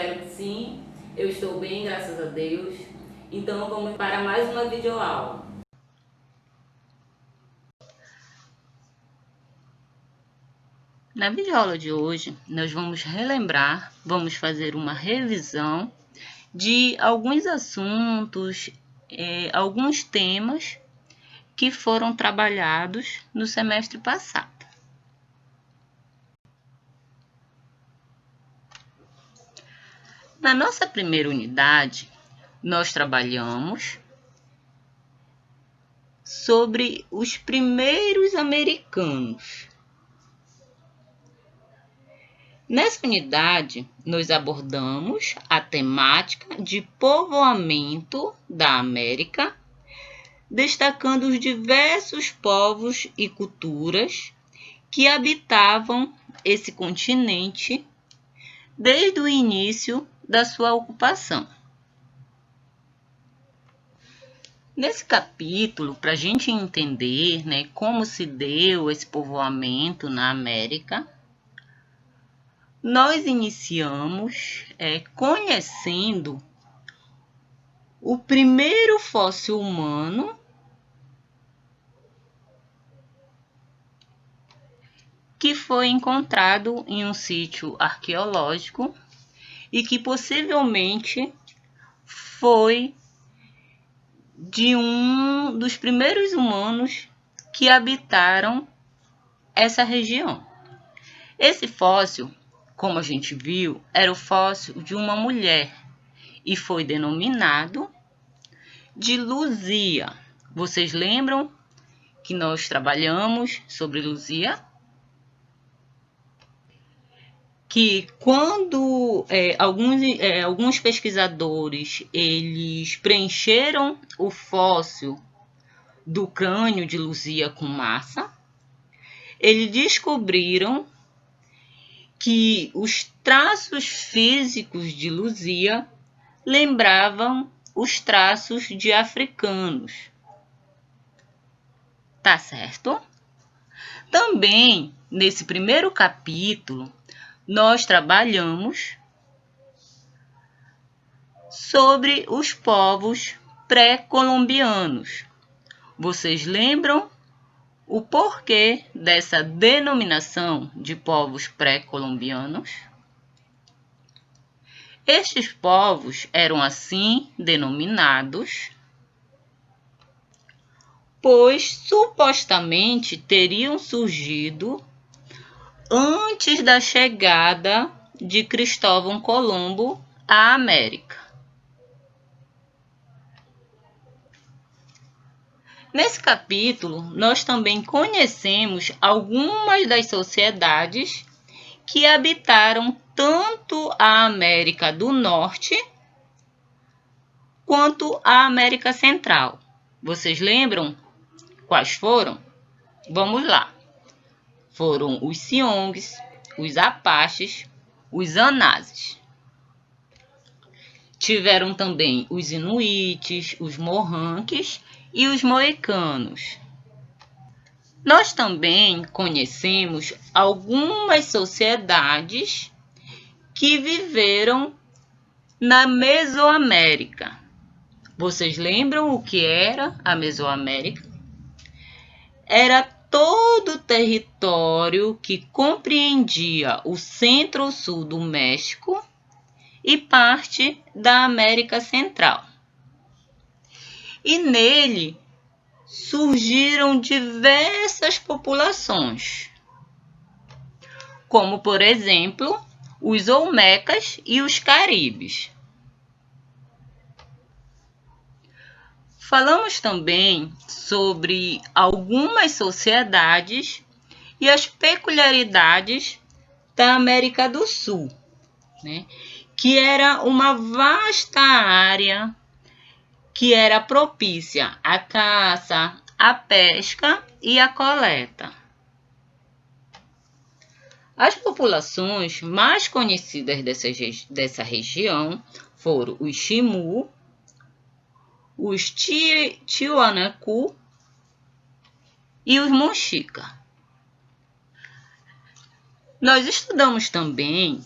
espero que sim. Eu estou bem, graças a Deus. Então vamos para mais uma videoaula. Na videoaula de hoje, nós vamos relembrar, vamos fazer uma revisão de alguns assuntos, alguns temas que foram trabalhados no semestre passado. Na nossa primeira unidade, nós trabalhamos sobre os primeiros americanos. Nessa unidade, nós abordamos a temática de povoamento da América, destacando os diversos povos e culturas que habitavam esse continente desde o início da sua ocupação. Nesse capítulo, para a gente entender, como se deu esse povoamento na América, nós iniciamos conhecendo o primeiro fóssil humano que foi encontrado em um sítio arqueológico e que possivelmente foi de um dos primeiros humanos que habitaram essa região. Esse fóssil, como a gente viu, era o fóssil de uma mulher e foi denominado de Luzia. Vocês lembram que nós trabalhamos sobre Luzia? Que quando alguns pesquisadores eles preencheram o fóssil do crânio de Luzia com massa, eles descobriram que os traços físicos de Luzia lembravam os traços de africanos. Tá certo? Também, nesse primeiro capítulo, nós trabalhamos sobre os povos pré-colombianos. Vocês lembram o porquê dessa denominação de povos pré-colombianos? Estes povos eram assim denominados, pois supostamente teriam surgido antes da chegada de Cristóvão Colombo à América. Nesse capítulo, nós também conhecemos algumas das sociedades que habitaram tanto a América do Norte quanto a América Central. Vocês lembram quais foram? Vamos lá. Foram os Siongues, os Apaches, os Anases. Tiveram também os Inuites, os Mohanques e os Moicanos. Nós também conhecemos algumas sociedades que viveram na Mesoamérica. Vocês lembram o que era a Mesoamérica? Era todo o território que compreendia o centro-sul do México e parte da América Central. E nele surgiram diversas populações, como, por exemplo, os Olmecas e os Caribes. Falamos também sobre algumas sociedades e as peculiaridades da América do Sul, que era uma vasta área que era propícia à caça, à pesca e à coleta. As populações mais conhecidas dessa região foram os Ximu, os Tiwanaku e os Mochica. Nós estudamos também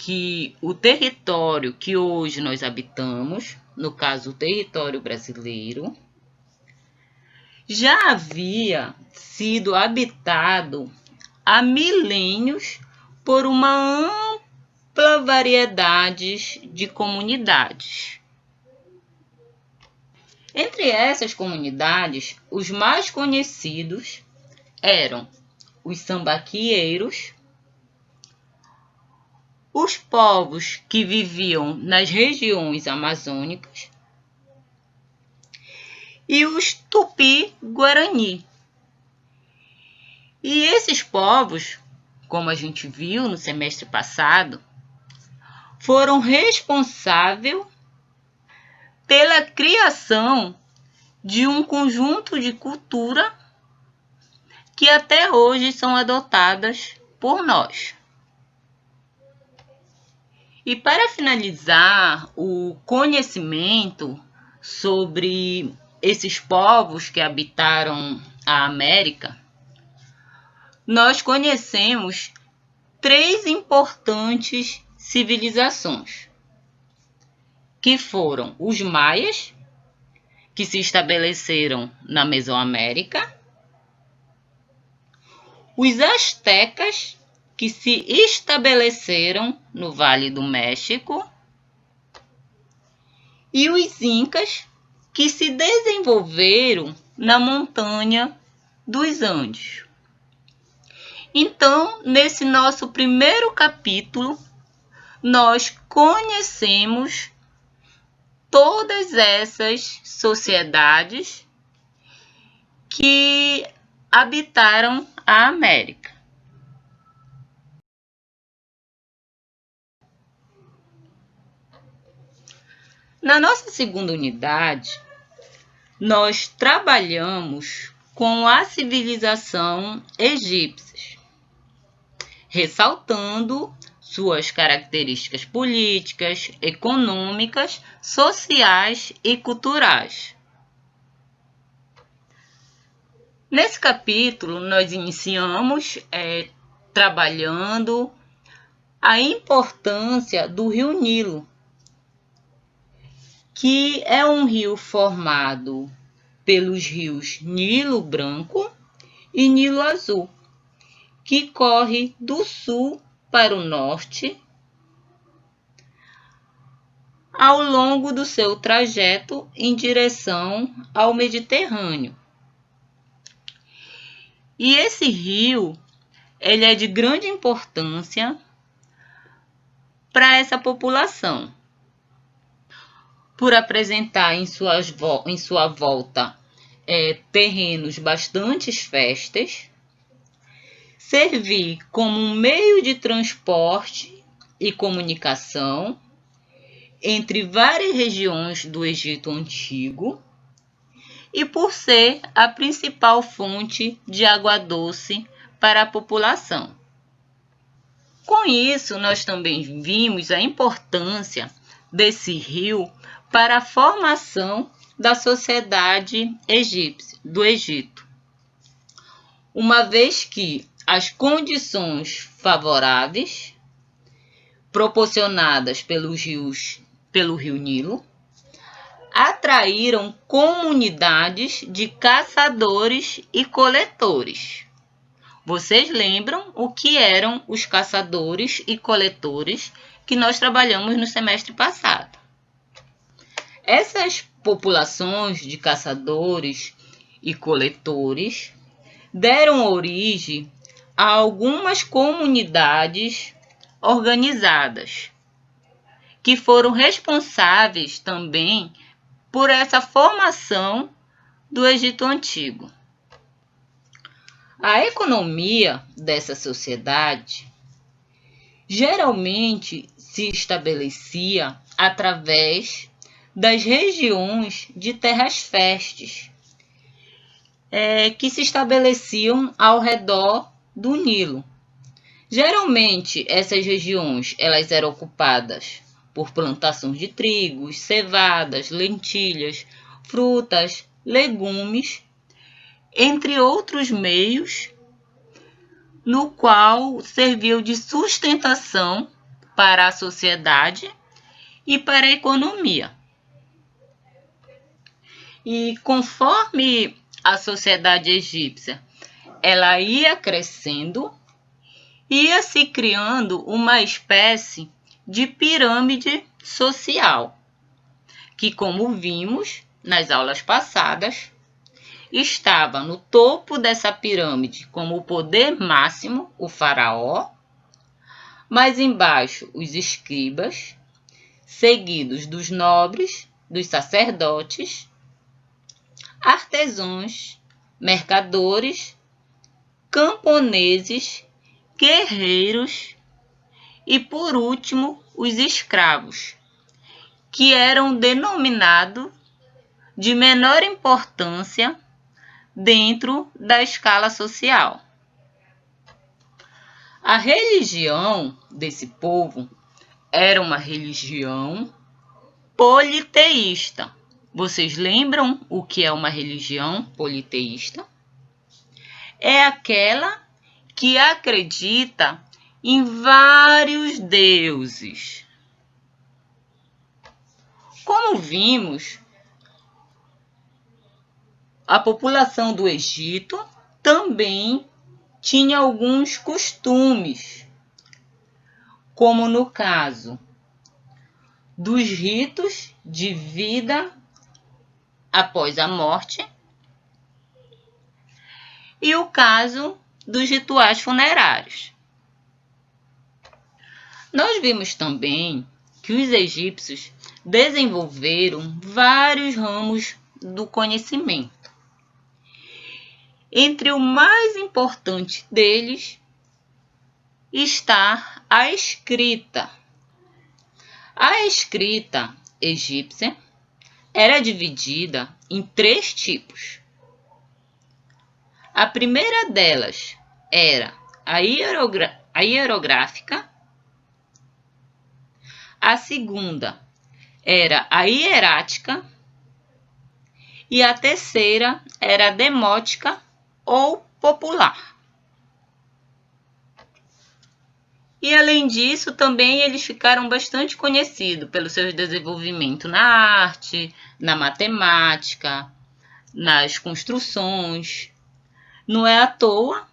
que o território que hoje nós habitamos, no caso o território brasileiro, já havia sido habitado há milênios por uma ampla variedade de comunidades. Entre essas comunidades, os mais conhecidos eram os sambaquieiros, os povos que viviam nas regiões amazônicas e os tupi-guarani. E esses povos, como a gente viu no semestre passado, foram responsáveis pela criação de um conjunto de cultura que até hoje são adotadas por nós. E para finalizar o conhecimento sobre esses povos que habitaram a América, nós conhecemos 3 importantes civilizações, que foram os maias, que se estabeleceram na Mesoamérica, os astecas, que se estabeleceram no Vale do México, e os incas, que se desenvolveram na montanha dos Andes. Então, nesse nosso primeiro capítulo, nós conhecemos todas essas sociedades que habitaram a América. Na nossa segunda unidade, nós trabalhamos com a civilização egípcia, ressaltando suas características políticas, econômicas, sociais e culturais. Nesse capítulo, nós iniciamos trabalhando a importância do rio Nilo, que é um rio formado pelos rios Nilo Branco e Nilo Azul, que corre do sul para o norte ao longo do seu trajeto em direção ao Mediterrâneo. E esse rio, ele é de grande importância para essa população, por apresentar em sua volta terrenos bastante férteis, servir como um meio de transporte e comunicação entre várias regiões do Egito Antigo e por ser a principal fonte de água doce para a população. Com isso, nós também vimos a importância desse rio para a formação da sociedade egípcia, do Egito, uma vez que as condições favoráveis proporcionadas pelo rio Nilo atraíram comunidades de caçadores e coletores. Vocês lembram o que eram os caçadores e coletores que nós trabalhamos no semestre passado? Essas populações de caçadores e coletores deram origem a algumas comunidades organizadas, que foram responsáveis também por essa formação do Egito Antigo. A economia dessa sociedade geralmente se estabelecia através das regiões de terras férteis, que se estabeleciam ao redor do Nilo. Geralmente, essas regiões elas eram ocupadas por plantações de trigos, cevadas, lentilhas, frutas, legumes, entre outros meios, no qual serviu de sustentação para a sociedade e para a economia. E conforme a sociedade egípcia ela ia crescendo, ia se criando uma espécie de pirâmide social, que, como vimos nas aulas passadas, estava no topo dessa pirâmide como o poder máximo, o faraó, mais embaixo os escribas, seguidos dos nobres, dos sacerdotes, artesãos, mercadores, camponeses, guerreiros e, por último, os escravos, que eram denominados de menor importância dentro da escala social. A religião desse povo era uma religião politeísta. Vocês lembram o que é uma religião politeísta? É aquela que acredita em vários deuses. Como vimos, a população do Egito também tinha alguns costumes, como no caso dos ritos de vida após a morte e o caso dos rituais funerários. Nós vimos também que os egípcios desenvolveram vários ramos do conhecimento. Entre o mais importante deles está a escrita. A escrita egípcia era dividida em 3 tipos. A primeira delas era a hierográfica, a segunda era a hierática e a terceira era a demótica ou popular. E além disso, também eles ficaram bastante conhecidos pelo seu desenvolvimento na arte, na matemática, nas construções. Não é à toa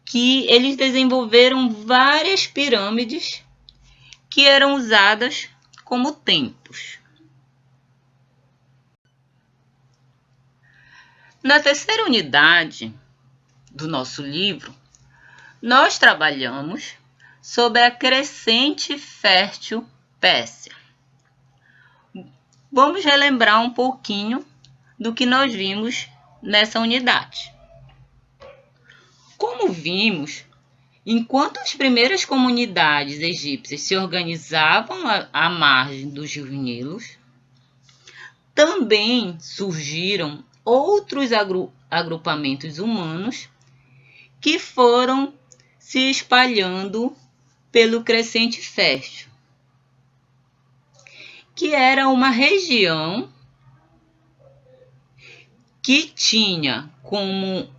que eles desenvolveram várias pirâmides que eram usadas como templos. Na terceira unidade do nosso livro, nós trabalhamos sobre a crescente fértil Pérsia. Vamos relembrar um pouquinho do que nós vimos nessa unidade. Como vimos, enquanto as primeiras comunidades egípcias se organizavam à margem dos rios Nilos, também surgiram outros agrupamentos humanos que foram se espalhando pelo crescente fértil, que era uma região que tinha como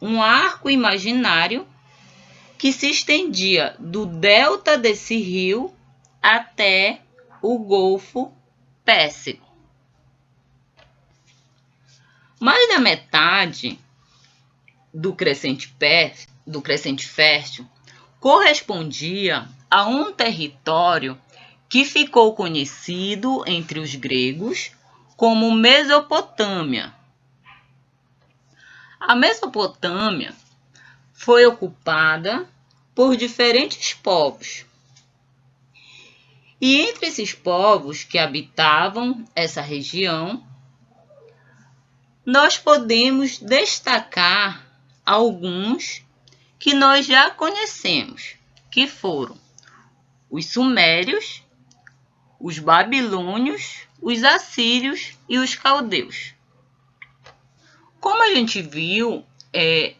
um arco imaginário que se estendia do delta desse rio até o Golfo Pérsico. Mais da metade do crescente fértil correspondia a um território que ficou conhecido entre os gregos como Mesopotâmia. A Mesopotâmia foi ocupada por diferentes povos. E entre esses povos que habitavam essa região, nós podemos destacar alguns que nós já conhecemos, que foram os sumérios, os babilônios, os assírios e os caldeus. Como a gente viu,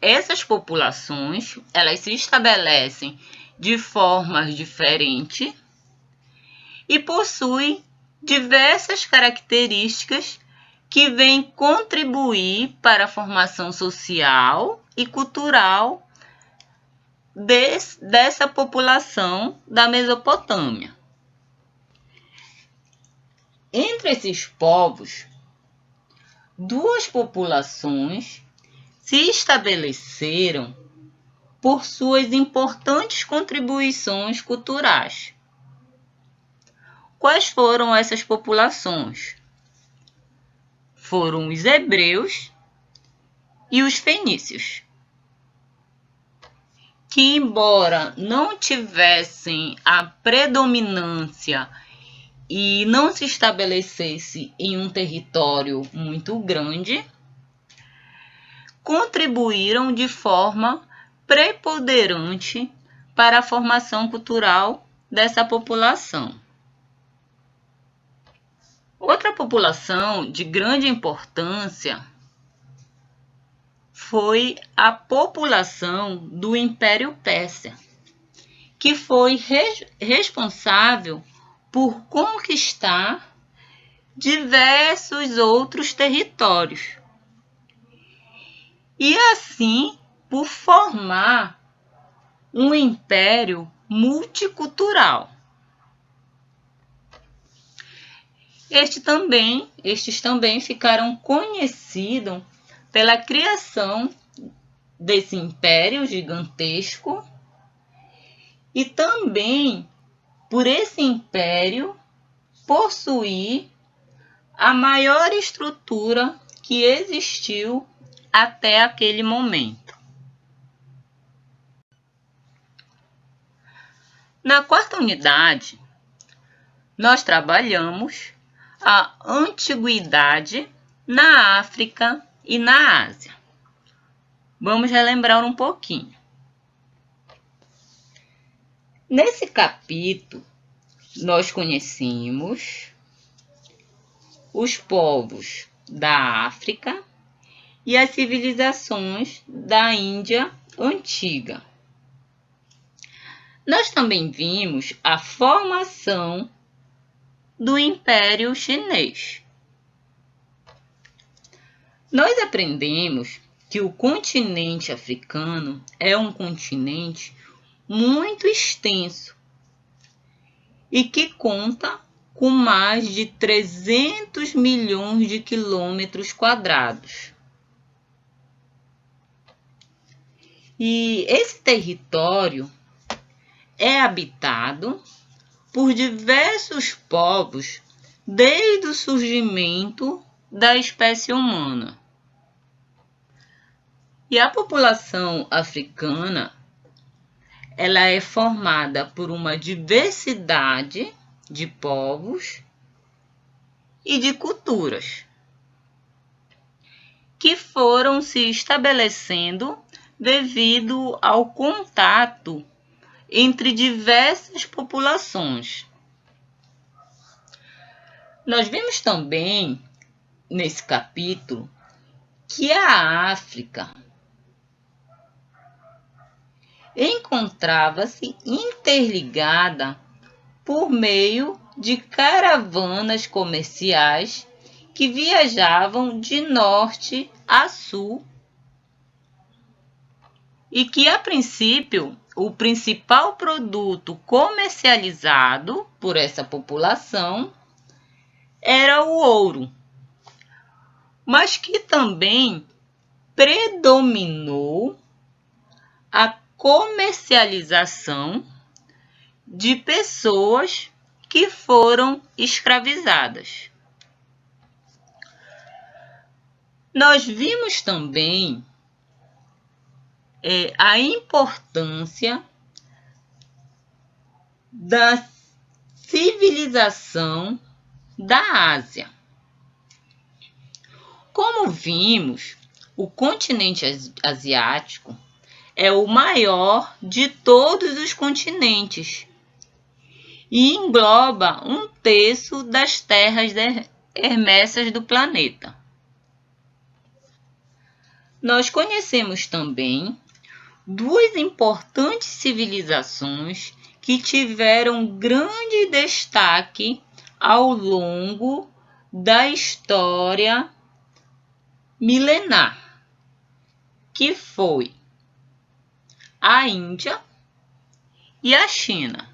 essas populações elas se estabelecem de formas diferentes e possuem diversas características que vêm contribuir para a formação social e cultural dessa população da Mesopotâmia. Entre esses povos, duas populações se estabeleceram por suas importantes contribuições culturais. Quais foram essas populações? Foram os hebreus e os fenícios, que, embora não tivessem a predominância e não se estabelecesse em um território muito grande, contribuíram de forma preponderante para a formação cultural dessa população. Outra população de grande importância foi a população do Império Persa, que foi responsável por conquistar diversos outros territórios e assim por formar um império multicultural. Estes também ficaram conhecidos pela criação desse império gigantesco e também por esse império possuir a maior estrutura que existiu até aquele momento. Na quarta unidade, nós trabalhamos a antiguidade na África e na Ásia. Vamos relembrar um pouquinho. Nesse capítulo, nós conhecemos os povos da África e as civilizações da Índia antiga. Nós também vimos a formação do Império Chinês. Nós aprendemos que o continente africano é um continente muito extenso e que conta com mais de 300 milhões de quilômetros quadrados. E esse território é habitado por diversos povos desde o surgimento da espécie humana. E a população africana, ela é formada por uma diversidade de povos e de culturas que foram se estabelecendo devido ao contato entre diversas populações. Nós vimos também, nesse capítulo, que a África encontrava-se interligada por meio de caravanas comerciais que viajavam de norte a sul e que, a princípio, o principal produto comercializado por essa população era o ouro, mas que também predominou a comercialização de pessoas que foram escravizadas. Nós vimos também a importância da civilização da Ásia. Como vimos, o continente asiático é o maior de todos os continentes e engloba 1/3 das terras herméticas do planeta. Nós conhecemos também duas importantes civilizações que tiveram grande destaque ao longo da história milenar, que foi a Índia E a China?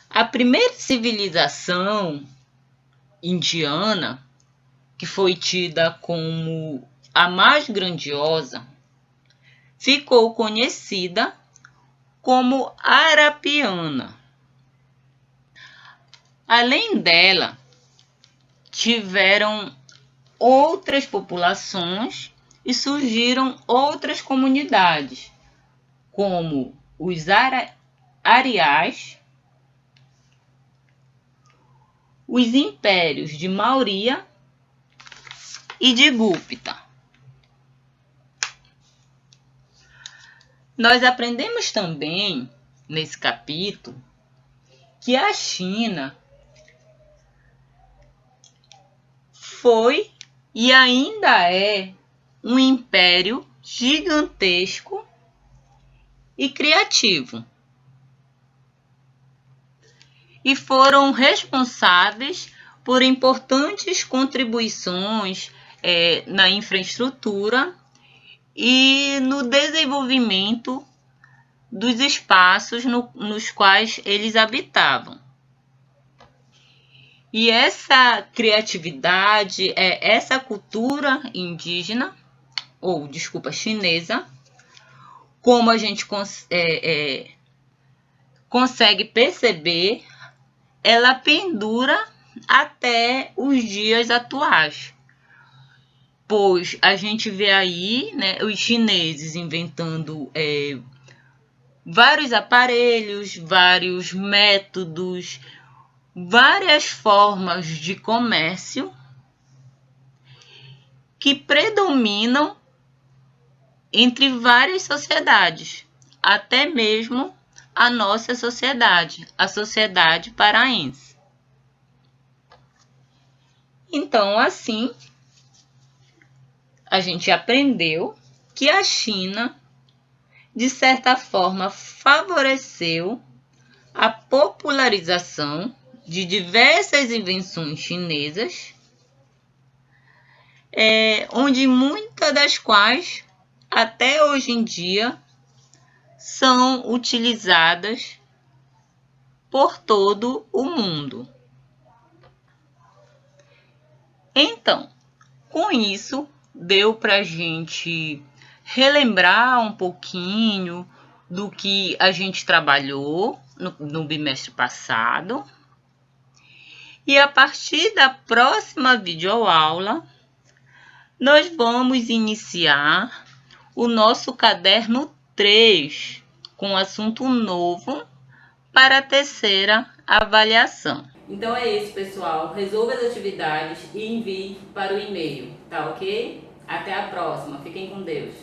A primeira civilização indiana, que foi tida como a mais grandiosa, ficou conhecida como Arapiana. Além dela, tiveram outras populações e surgiram outras comunidades, como os Ariais, os impérios de Maurya e de Gupta. Nós aprendemos também, nesse capítulo, que a China foi e ainda é um império gigantesco e criativo. E foram responsáveis por importantes contribuições na infraestrutura e no desenvolvimento dos espaços nos quais eles habitavam. E essa criatividade, essa cultura indígena, chinesa, como a gente consegue perceber, ela pendura até os dias atuais. Pois a gente vê aí, né, os chineses inventando vários aparelhos, vários métodos, várias formas de comércio que predominam entre várias sociedades, até mesmo a nossa sociedade, a sociedade paraense. Então, assim, a gente aprendeu que a China, de certa forma, favoreceu a popularização de diversas invenções chinesas, onde muitas das quais, até hoje em dia, são utilizadas por todo o mundo. Então, com isso, deu para a gente relembrar um pouquinho do que a gente trabalhou no bimestre passado. E a partir da próxima videoaula, nós vamos iniciar o nosso caderno 3 com assunto novo para a terceira avaliação. Então é isso, pessoal. Resolva as atividades e envie para o e-mail, tá ok? Até a próxima. Fiquem com Deus.